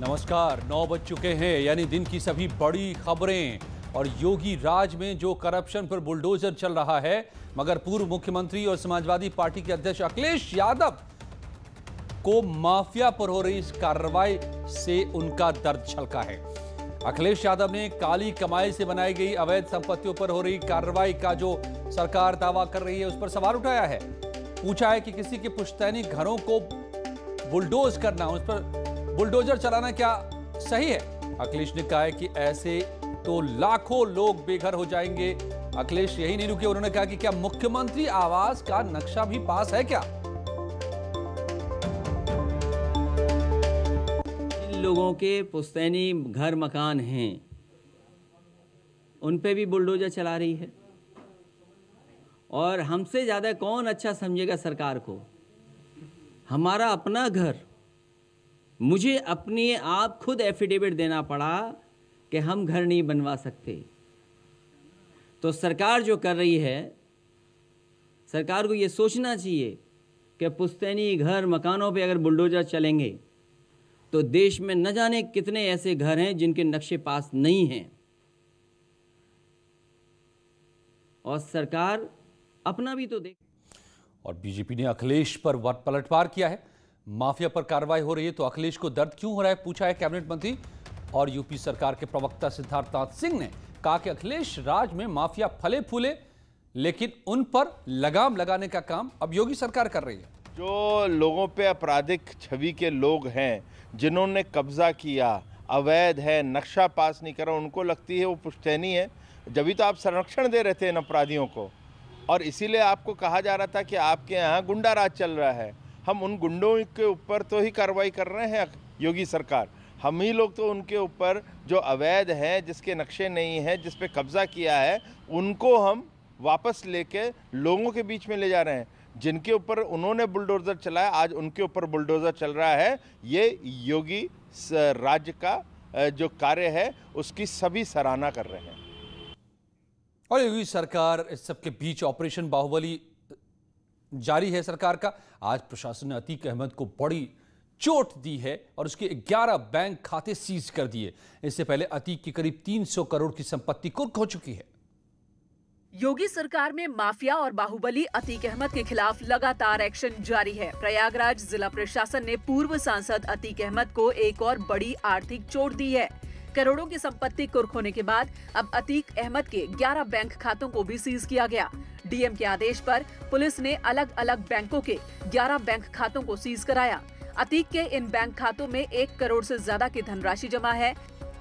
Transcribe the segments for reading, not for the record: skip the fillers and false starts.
नमस्कार। 9 बज चुके हैं, यानी दिन की सभी बड़ी खबरें। और योगी राज में जो करप्शन पर बुलडोजर चल रहा है, मगर पूर्व मुख्यमंत्री और समाजवादी पार्टी के अध्यक्ष अखिलेश यादव को माफिया पर हो रही इस कार्रवाई से उनका दर्द छलका है। अखिलेश यादव ने काली कमाई से बनाई गई अवैध संपत्तियों पर हो रही कार्रवाई का जो सरकार दावा कर रही है उस पर सवाल उठाया है। पूछा है कि किसी के पुश्तैनी घरों को बुलडोज करना, उस पर बुलडोजर चलाना क्या सही है? अखिलेश ने कहा है कि ऐसे तो लाखों लोग बेघर हो जाएंगे। अखिलेश यही नहीं रुके, उन्होंने कहा कि क्या मुख्यमंत्री आवास का नक्शा भी पास है क्या? जिन लोगों के पुश्तैनी घर मकान हैं उन पे भी बुलडोजर चला रही है। और हमसे ज़्यादा कौन अच्छा समझेगा सरकार को? हमारा अपना घर, मुझे अपने आप खुद एफिडेविट देना पड़ा कि हम घर नहीं बनवा सकते। तो सरकार जो कर रही है, सरकार को ये सोचना चाहिए कि पुश्तैनी घर मकानों पे अगर बुलडोजर चलेंगे तो देश में न जाने कितने ऐसे घर हैं जिनके नक्शे पास नहीं हैं। और सरकार अपना भी तो देख। और बीजेपी ने अखिलेश पर पलटवार किया है। माफिया पर कार्रवाई हो रही है तो अखिलेश को दर्द क्यों हो रहा है, पूछा है कैबिनेट मंत्री और यूपी सरकार के प्रवक्ता सिद्धार्थनाथ सिंह ने। कहा कि अखिलेश राज में माफिया फले फूले, लेकिन उन पर लगाम लगाने का काम अब योगी सरकार कर रही है। जो लोगों पे आपराधिक छवि के लोग हैं, जिन्होंने कब्जा किया, अवैध है, नक्शा पास नहीं करा, उनको लगती है वो पुश्तैनी है। जब भी तो आप संरक्षण दे रहे थे इन अपराधियों को, और इसीलिए आपको कहा जा रहा था कि आपके यहाँ गुंडा राज चल रहा है। हम उन गुंडों के ऊपर तो ही कार्रवाई कर रहे हैं योगी सरकार। हम ही लोग तो उनके ऊपर जो अवैध हैं, जिसके नक्शे नहीं हैं, जिस पे कब्जा किया है, उनको हम वापस लेके लोगों के बीच में ले जा रहे हैं। जिनके ऊपर उन्होंने बुलडोजर चलाया, आज उनके ऊपर बुलडोजर चल रहा है। ये योगी राज्य का जो कार्य है उसकी सभी सराहना कर रहे हैं। और योगी सरकार इस सबके बीच ऑपरेशन बाहुबली जारी है सरकार का। आज प्रशासन ने अतीक अहमद को बड़ी चोट दी है और उसके 11 बैंक खाते सीज कर दिए। इससे पहले अतीक की करीब 300 करोड़ की संपत्ति कुर्क हो चुकी है। योगी सरकार में माफिया और बाहुबली अतीक अहमद के खिलाफ लगातार एक्शन जारी है। प्रयागराज जिला प्रशासन ने पूर्व सांसद अतीक अहमद को एक और बड़ी आर्थिक चोट दी है। करोड़ों की संपत्ति कुर्क होने के बाद अब अतीक अहमद के 11 बैंक खातों को भी सीज किया गया। डीएम के आदेश पर पुलिस ने अलग अलग बैंकों के 11 बैंक खातों को सीज कराया। अतीक के इन बैंक खातों में 1 करोड़ से ज्यादा की धनराशि जमा है।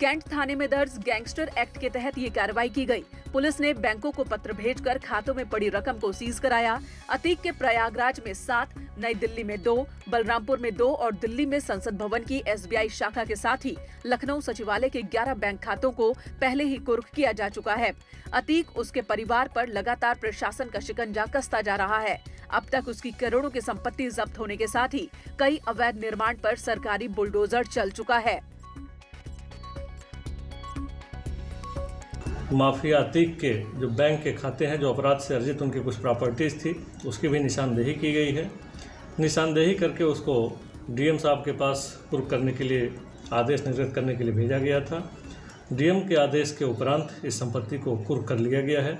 कैंट थाने में दर्ज गैंगस्टर एक्ट के तहत ये कार्रवाई की गई। पुलिस ने बैंकों को पत्र भेजकर खातों में पड़ी रकम को सीज कराया। अतीक के प्रयागराज में 7, नई दिल्ली में 2, बलरामपुर में 2 और दिल्ली में संसद भवन की एसबीआई शाखा के साथ ही लखनऊ सचिवालय के 11 बैंक खातों को पहले ही कुर्क किया जा चुका है। अतीक उसके परिवार पर लगातार प्रशासन का शिकंजा कसता जा रहा है। अब तक उसकी करोड़ों की संपत्ति जब्त होने के साथ ही कई अवैध निर्माण पर सरकारी बुलडोजर चल चुका है। माफिया अतीक के जो बैंक के खाते हैं, जो अपराध से अर्जित उनकी कुछ प्रॉपर्टीज़ थी, उसकी भी निशानदेही की गई है। निशानदेही करके उसको डीएम साहब के पास कुर्क करने के लिए, आदेश निर्गत करने के लिए भेजा गया था। डीएम के आदेश के उपरांत इस संपत्ति को कुर्क कर लिया गया है।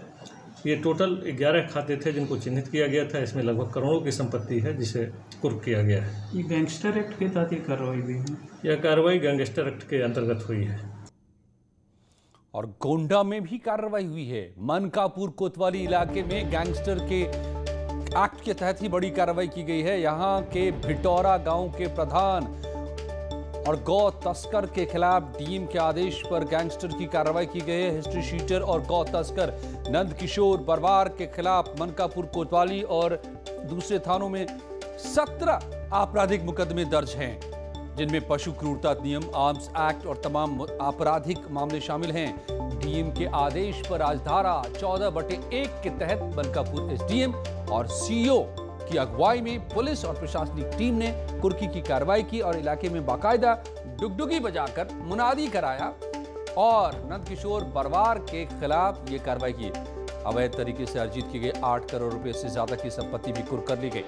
ये टोटल 11 खाते थे जिनको चिन्हित किया गया था। इसमें लगभग करोड़ों की संपत्ति है जिसे कुर्क किया गया है। ये गैंगस्टर एक्ट के तहत कार्रवाई हुई है। यह कार्रवाई गैंगस्टर एक्ट के अंतर्गत हुई है। और गोंडा में भी कार्रवाई हुई है। मनकापुर कोतवाली इलाके में गैंगस्टर के एक्ट के तहत ही बड़ी कार्रवाई की गई है। यहां के भिटौरा गांव के प्रधान और गौ तस्कर के खिलाफ डीएम के आदेश पर गैंगस्टर की कार्रवाई की गई है। हिस्ट्री शीटर और गौ तस्कर नंद किशोर बरवार के खिलाफ मनकापुर कोतवाली और दूसरे थानों में 17 आपराधिक मुकदमे दर्ज हैं, जिनमें पशु क्रूरता अधिनियम, आर्म्स एक्ट और तमाम आपराधिक मामले शामिल हैं। डीएम के आदेश पर आज धारा 14/1 के तहत मनकापुर एसडीएम और सीईओ की अगुवाई में पुलिस और प्रशासनिक टीम ने कुर्की की कार्रवाई की और इलाके में बाकायदा डुगडुगी बजाकर मुनादी कराया और नंदकिशोर बरवार के खिलाफ ये कार्रवाई की। अवैध तरीके से अर्जित की गई 8 करोड़ रुपए से ज्यादा की संपत्ति भी कुर्क कर ली गई।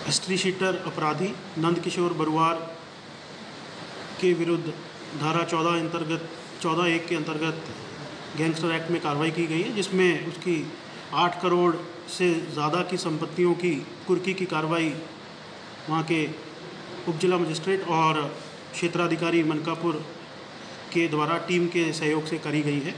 हिस्ट्री शीटर अपराधी नंदकिशोर बरुआर के विरुद्ध धारा 14(1) के अंतर्गत गैंगस्टर एक्ट में कार्रवाई की गई है, जिसमें उसकी 8 करोड़ से ज़्यादा की संपत्तियों की कुर्की की कार्रवाई वहाँ के उप जिला मजिस्ट्रेट और क्षेत्राधिकारी मनकापुर के द्वारा टीम के सहयोग से करी गई है।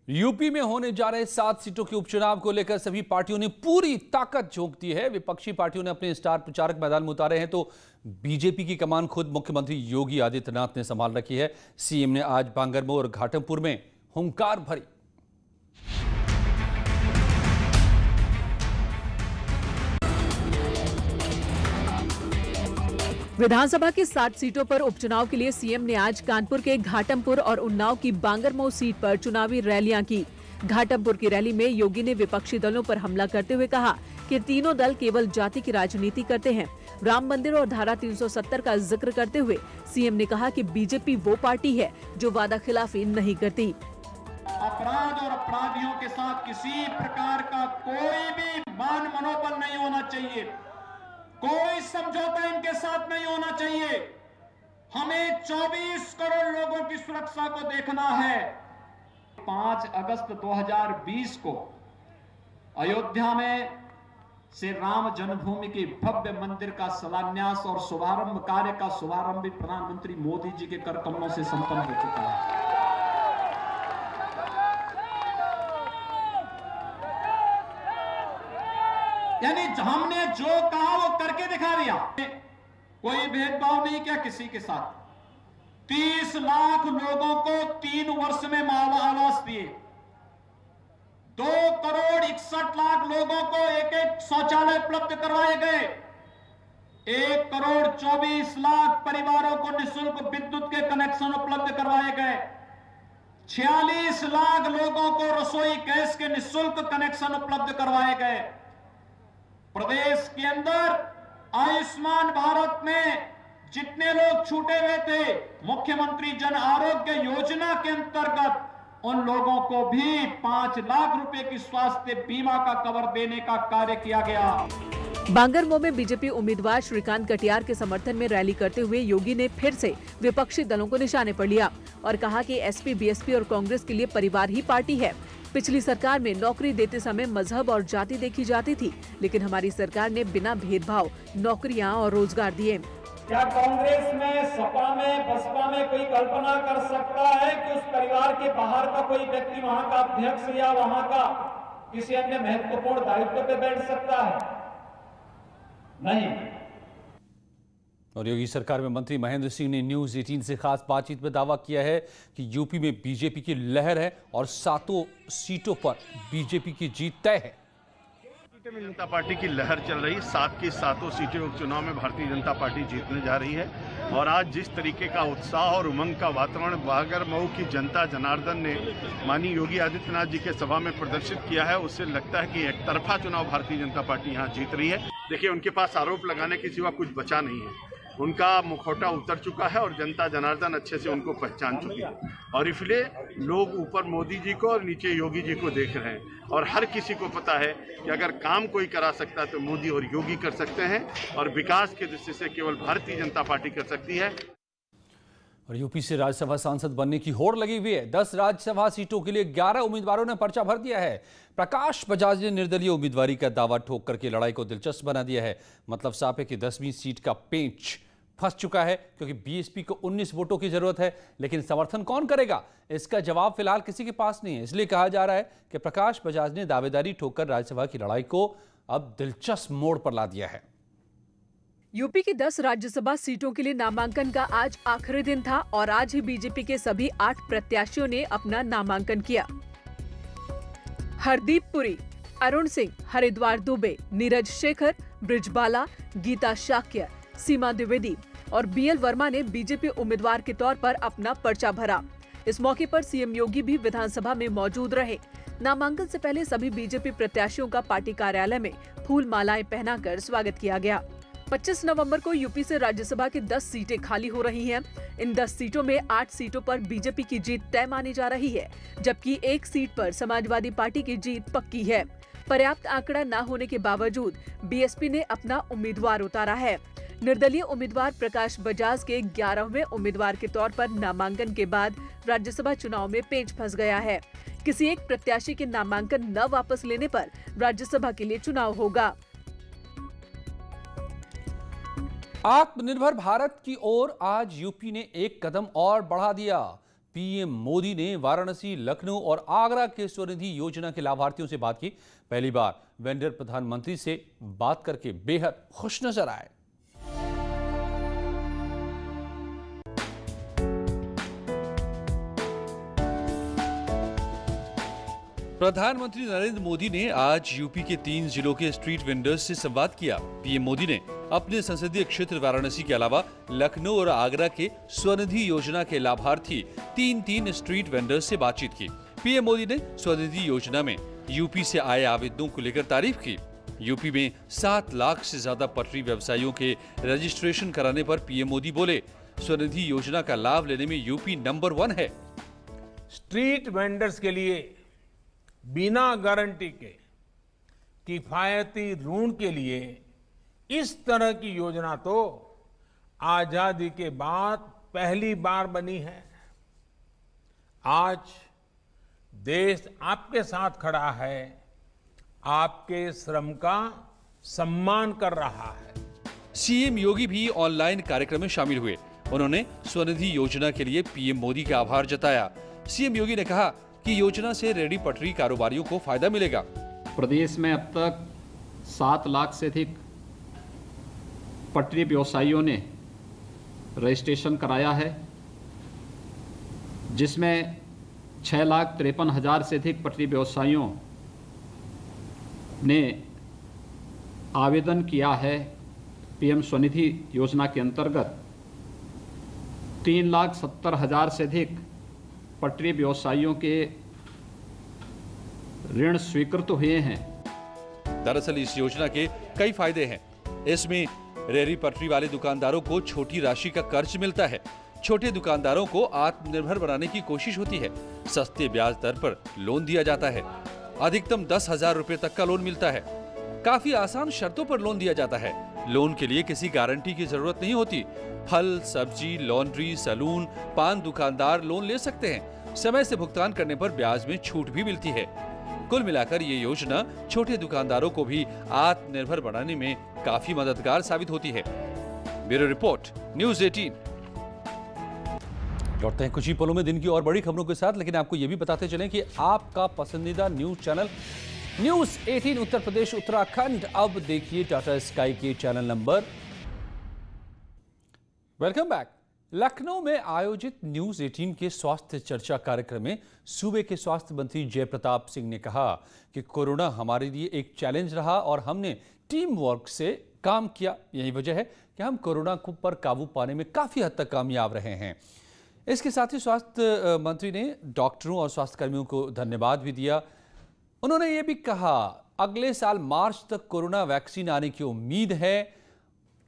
यूपी में होने जा रहे 7 सीटों के उपचुनाव को लेकर सभी पार्टियों ने पूरी ताकत झोंक दी है। विपक्षी पार्टियों ने अपने स्टार प्रचारक मैदान में उतारे हैं, तो बीजेपी की कमान खुद मुख्यमंत्री योगी आदित्यनाथ ने संभाल रखी है। सीएम ने आज बांगरमऊ और घाटमपुर में हुंकार भरी। विधानसभा की 60 सीटों पर उपचुनाव के लिए सीएम ने आज कानपुर के घाटमपुर और उन्नाव की बांगरमऊ सीट पर चुनावी रैलियां की। घाटमपुर की रैली में योगी ने विपक्षी दलों पर हमला करते हुए कहा कि तीनों दल केवल जाति की राजनीति करते हैं। राम मंदिर और धारा 370 का जिक्र करते हुए सीएम ने कहा कि बीजेपी वो पार्टी है जो वादा खिलाफी नहीं करती। अपराध और अपराधियों के साथ किसी प्रकार का कोई भी मान मनोबल नहीं होना चाहिए, कोई समझौता इनके साथ नहीं होना चाहिए। हमें 24 करोड़ लोगों की सुरक्षा को देखना है। 5 अगस्त 2020 को अयोध्या में से राम जन्मभूमि के भव्य मंदिर का शिलान्यास और शुभारंभ कार्य का शुभारंभ भी प्रधानमंत्री मोदी जी के कर कमलों से संपन्न हो चुका है। यानी हमने जो कहा वो करके दिखा दिया, कोई भेदभाव नहीं किया किसी के साथ। 30 लाख लोगों को 3 वर्ष में आवास दिए, 2 करोड़ 61 लाख लोगों को एक शौचालय उपलब्ध करवाए गए, 1 करोड़ 24 लाख परिवारों को निःशुल्क विद्युत के कनेक्शन उपलब्ध करवाए गए, 46 लाख लोगों को रसोई गैस के निःशुल्क कनेक्शन उपलब्ध करवाए गए। प्रदेश के अंदर आयुष्मान भारत में जितने लोग छूटे हुए थे, मुख्यमंत्री जन आरोग्य योजना के अंतर्गत उन लोगों को भी 5 लाख रुपए की स्वास्थ्य बीमा का कवर देने का कार्य किया गया। बांगरमऊ में बीजेपी उम्मीदवार श्रीकांत कटियार के समर्थन में रैली करते हुए योगी ने फिर से विपक्षी दलों को निशाने पर लिया और कहा कि एसपी, बीएसपी और कांग्रेस के लिए परिवार ही पार्टी है। पिछली सरकार में नौकरी देते समय मजहब और जाति देखी जाती थी, लेकिन हमारी सरकार ने बिना भेदभाव नौकरियां और रोजगार दिए। क्या कांग्रेस में, सपा में, बसपा में कोई कल्पना कर सकता है कि उस परिवार के बाहर का कोई व्यक्ति वहां का अध्यक्ष या वहां का किसी अन्य महत्वपूर्ण दायित्व पे बैठ सकता है? नहीं। और योगी सरकार में मंत्री महेंद्र सिंह ने न्यूज 18 से खास बातचीत में दावा किया है कि यूपी में बीजेपी की लहर है और 7 सीटों पर बीजेपी की जीत तय है। भारतीय जनता पार्टी की लहर चल रही, 7 की 7 सीटें उपचुनाव में भारतीय जनता पार्टी जीतने जा रही है। और आज जिस तरीके का उत्साह और उमंग का वातावरण बांगरमऊ की जनता जनार्दन ने माननीय योगी आदित्यनाथ जी के सभा में प्रदर्शित किया है, उससे लगता है कि एक तरफा चुनाव भारतीय जनता पार्टी यहाँ जीत रही है। देखिए, उनके पास आरोप लगाने के सिवा कुछ बचा नहीं है। उनका मुखौटा उतर चुका है और जनता जनार्दन अच्छे से उनको पहचान चुकी है। और इसलिए लोग ऊपर मोदी जी को और नीचे योगी जी को देख रहे हैं। और हर किसी को पता है कि अगर काम कोई करा सकता है तो मोदी और योगी कर सकते हैं, और विकास की दृष्टि से केवल भारतीय जनता पार्टी कर सकती है। और यूपी से राज्यसभा सांसद बनने की होड़ लगी हुई है। 10 राज्यसभा सीटों के लिए 11 उम्मीदवारों ने पर्चा भर दिया है। प्रकाश बजाज ने निर्दलीय उम्मीदवारी का दावा ठोक करके लड़ाई को दिलचस्प बना दिया है। मतलब साफ है कि 10वीं सीट का पेंच फंस चुका है, क्योंकि बीएसपी को 19 वोटों की जरूरत है, लेकिन समर्थन कौन करेगा इसका जवाब फिलहाल किसी के पास नहीं है। इसलिए कहा जा रहा है कि प्रकाश बजाज ने दावेदारी ठोककर राज्यसभा की लड़ाई को अब दिलचस्प मोड़ पर ला दिया है। यूपी की 10 राज्यसभा सीटों के लिए नामांकन का आज आखिरी दिन था और आज ही बीजेपी के सभी 8 प्रत्याशियों ने अपना नामांकन किया। हरदीप पुरी, अरुण सिंह, हरिद्वार दुबे, नीरज शेखर, ब्रिजबाला, गीता शाक्य, सीमा द्विवेदी और बीएल वर्मा ने बीजेपी उम्मीदवार के तौर पर अपना पर्चा भरा। इस मौके पर सीएम योगी भी विधानसभा में मौजूद रहे। नामांकन से पहले सभी बीजेपी प्रत्याशियों का पार्टी कार्यालय में फूल मालाएं पहनाकर स्वागत किया गया। 25 नवंबर को यूपी से राज्यसभा की 10 सीटें खाली हो रही हैं। इन 10 सीटों में 8 सीटों पर बीजेपी की जीत तय मानी जा रही है, जबकि 1 सीट पर समाजवादी पार्टी की जीत पक्की है। पर्याप्त आंकड़ा न होने के बावजूद बीएसपी ने अपना उम्मीदवार उतारा है। निर्दलीय उम्मीदवार प्रकाश बजाज के 11वें उम्मीदवार के तौर पर नामांकन के बाद राज्यसभा चुनाव में पेंच फंस गया है। किसी एक प्रत्याशी के नामांकन न वापस लेने पर राज्यसभा के लिए चुनाव होगा। आत्मनिर्भर भारत की ओर आज यूपी ने एक कदम और बढ़ा दिया। पीएम मोदी ने वाराणसी, लखनऊ और आगरा के स्वनिधि योजना के लाभार्थियों से बात की। पहली बार वेंडर प्रधानमंत्री से बात करके बेहद खुश नजर आए। प्रधानमंत्री नरेंद्र मोदी ने आज यूपी के 3 जिलों के स्ट्रीट वेंडर्स से संवाद किया। पीएम मोदी ने अपने संसदीय क्षेत्र वाराणसी के अलावा लखनऊ और आगरा के स्वनिधि योजना के लाभार्थी 3 स्ट्रीट वेंडर्स से बातचीत की। पीएम मोदी ने स्वनिधि योजना में यूपी से आए आवेदनों को लेकर तारीफ की। यूपी में 7 लाख से ज्यादा पटरी व्यवसायियों के रजिस्ट्रेशन कराने पर पीएम मोदी बोले, स्वनिधि योजना का लाभ लेने में यूपी नंबर 1 है। स्ट्रीट वेंडर्स के लिए बिना गारंटी के किफायती ऋण के लिए इस तरह की योजना तो आजादी के बाद पहली बार बनी है। आज देश आपके साथ खड़ा है, आपके श्रम का सम्मान कर रहा है। सीएम योगी भी ऑनलाइन कार्यक्रम में शामिल हुए। उन्होंने स्वनिधि योजना के लिए पीएम मोदी का आभार जताया। सीएम योगी ने कहा कि योजना से रेहड़ी पटरी कारोबारियों को फायदा मिलेगा। प्रदेश में अब तक 7 लाख से अधिक पटरी व्यवसायियों ने रजिस्ट्रेशन कराया है, जिसमें 6,53,000 से अधिक पटरी व्यवसायियों ने आवेदन किया है। पीएम स्वनिधि योजना के अंतर्गत 3,70,000 से अधिक पटरी व्यवसायियों के ऋण स्वीकृत हुए हैं। दरअसल इस योजना के कई फायदे हैं। इसमें रेहड़ी पटरी वाले दुकानदारों को छोटी राशि का कर्ज मिलता है। छोटे दुकानदारों को आत्मनिर्भर बनाने की कोशिश होती है। सस्ते ब्याज दर पर लोन दिया जाता है। अधिकतम 10,000 रुपए तक का लोन मिलता है। काफी आसान शर्तों पर लोन दिया जाता है। लोन के लिए किसी गारंटी की जरूरत नहीं होती। फल, सब्जी, लॉन्ड्री, सैलून, पान दुकानदार लोन ले सकते हैं। समय से भुगतान करने पर ब्याज में छूट भी मिलती है। कुल मिलाकर ये योजना छोटे दुकानदारों को भी आत्मनिर्भर बनाने में काफी मददगार साबित होती है। Bureau report, news 18। लौटते हैं कुछ ही पलों में दिन की और बड़ी खबरों के साथ, लेकिन आपको ये भी बताते चलें कि आपका पसंदीदा news channel news 18 Uttar Pradesh Uttarakhand अब देखिए टाटा स्काई के channel number. Welcome back. Lucknow में आयोजित न्यूज़ 18 के स्वास्थ्य चर्चा कार्यक्रम में सूबे के स्वास्थ्य मंत्री जयप्रताप सिंह ने कहा कि कोरोना हमारे लिए एक चैलेंज रहा और हमने टीम वर्क से काम किया। यही वजह है कि हम कोरोना पर काबू पाने में काफ़ी हद तक कामयाब रहे हैं। इसके साथ ही स्वास्थ्य मंत्री ने डॉक्टरों और स्वास्थ्य कर्मियों को धन्यवाद भी दिया। उन्होंने ये भी कहा अगले साल मार्च तक कोरोना वैक्सीन आने की उम्मीद है।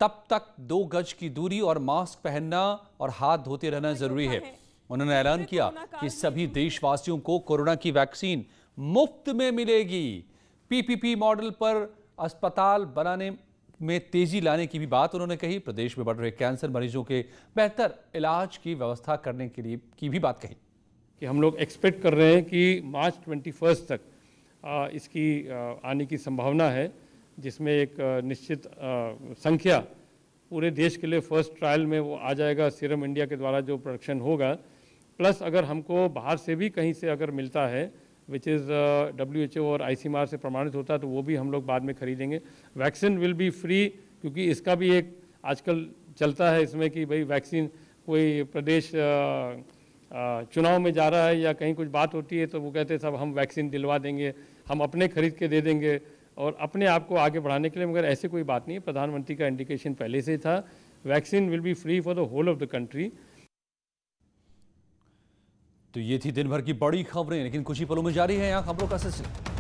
तब तक 2 गज की दूरी और मास्क पहनना और हाथ धोते रहना जरूरी है। उन्होंने ऐलान किया कि सभी देशवासियों को कोरोना की वैक्सीन मुफ्त में मिलेगी। पीपीपी मॉडल पर अस्पताल बनाने में तेजी लाने की भी बात उन्होंने कही। प्रदेश में बढ़ रहे कैंसर मरीजों के बेहतर इलाज की व्यवस्था करने के लिए की भी बात कही कि हम लोग एक्सपेक्ट कर रहे हैं कि मार्च 21 तक इसकी आने की संभावना है, जिसमें एक निश्चित संख्या पूरे देश के लिए फर्स्ट ट्रायल में वो आ जाएगा। सीरम इंडिया के द्वारा जो प्रोडक्शन होगा, प्लस अगर हमको बाहर से भी कहीं से अगर मिलता है विच इज़ WHO और ICMR से प्रमाणित होता है, तो वो भी हम लोग बाद में खरीदेंगे। वैक्सीन विल बी फ्री, क्योंकि इसका भी एक आजकल चलता है इसमें कि भाई वैक्सीन कोई प्रदेश चुनाव में जा रहा है या कहीं कुछ बात होती है तो वो कहते हैं सब हम वैक्सीन दिलवा देंगे, हम अपने खरीद के दे देंगे और अपने आप को आगे बढ़ाने के लिए। मगर ऐसे कोई बात नहीं है। प्रधानमंत्री का इंडिकेशन पहले से था, vaccine will be free for the whole of the country. तो ये थी दिन भर की बड़ी खबरें, लेकिन कुछ ही पलों में जारी है यहाँ खबरों का सिलसिला।